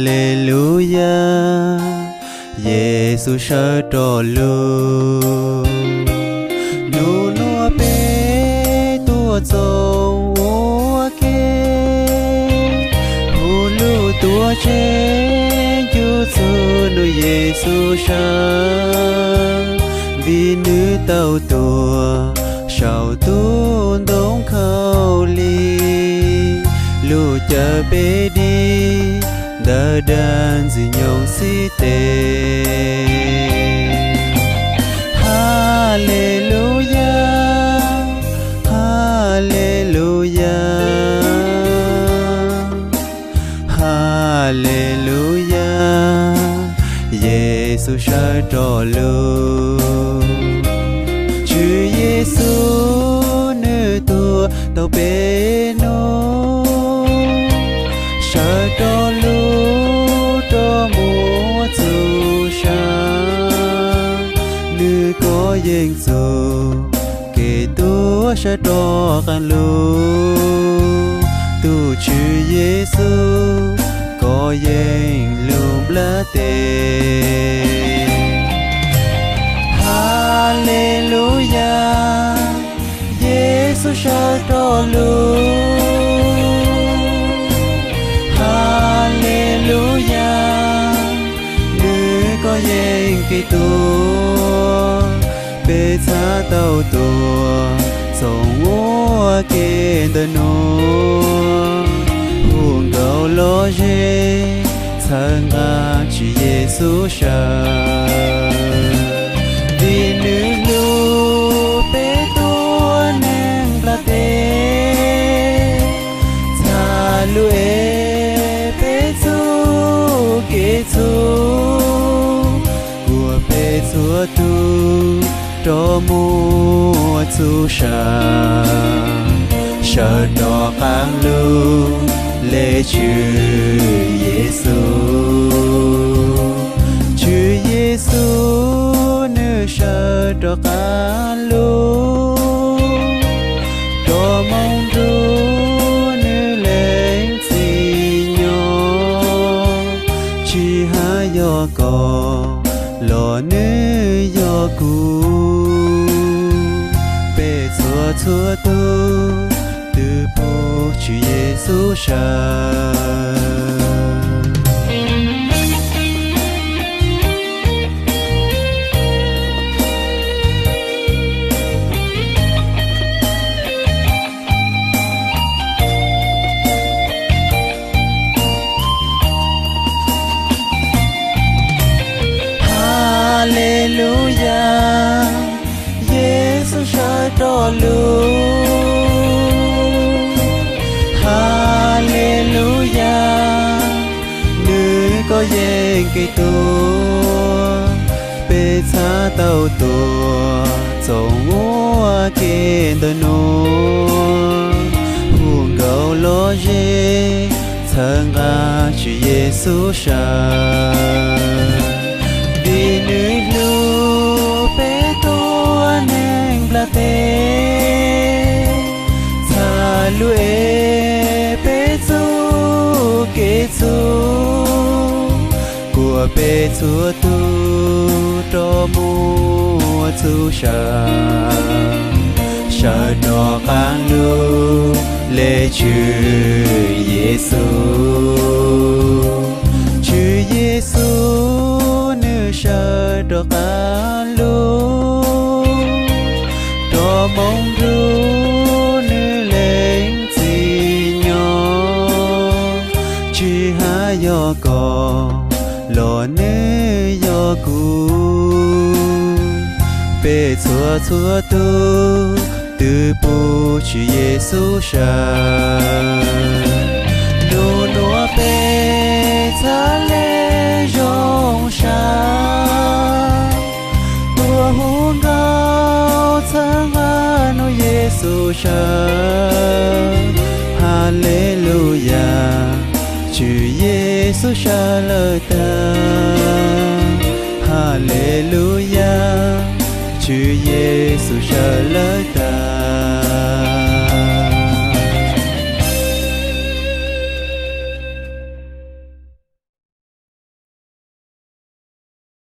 Hallelujah, Giêsu sợ trò lu, nu nua pe tua dầu kê, hu lu tua che chu su nu Giêsu sợ, vì nữ tàu tua sau tu đông khâu li, lu chờ pe đi. Đỡ đàn dì nhông si tê. Hallelujah, Hallelujah, Hallelujah, Giêsu sợ trò lu. Chúa Giêsu nữ tua tàu bê nô sợ trò lu. Yên dù kể tua sẽ đo gan lu tu chữ Giêsu có yên lùm lá tê. Hallelujah, Giêsu sẽ đo lu. Hallelujah, nữ có yên kể tua bê xa tàu tua sống ngô kê tờ nô hùng gầu lô dê thân ngạc chỉ Giêsu sợ vì nữ lưu bê tua nâng là tê xa lưu ê bê su kê su của bê su tu cho mua chu sa sợ đỏ khang lưu lễ chư Giêsu nữ sợ đỏ khang lưu cho mong ru nữ lên gì nhỏ chỉ hai do có lo nữ do cu chúa tu từ phụ Chúa Giêsu sợ. Hallelujah, Giêsu sợ trò lu. Hallelujah, nữ có yên cây tua bê xa tàu tua sống ngô kê tờ nô hùng gầu lô dê thân ngạc Chúa Giêsu sợ vì nữ lưu bê tua nâng là tê xa lưu ê bê su kê su của bê chúa tu cho mua chu sa sợ đỏ khang lưu lễ chư Giêsu nữ sợ đỏ khang lưu cho mong ru nữ lên gì nhỏ chỉ hai do có lo nữ do cu bê chúa tu từ bu Chúa Giêsu sang nô nô pe ta lê rong sang tua hung gao thang an o Giêsu sang Hallelujah Chúa Giêsu sang lời ta Hallelujah Chúa Giêsu sang lời ta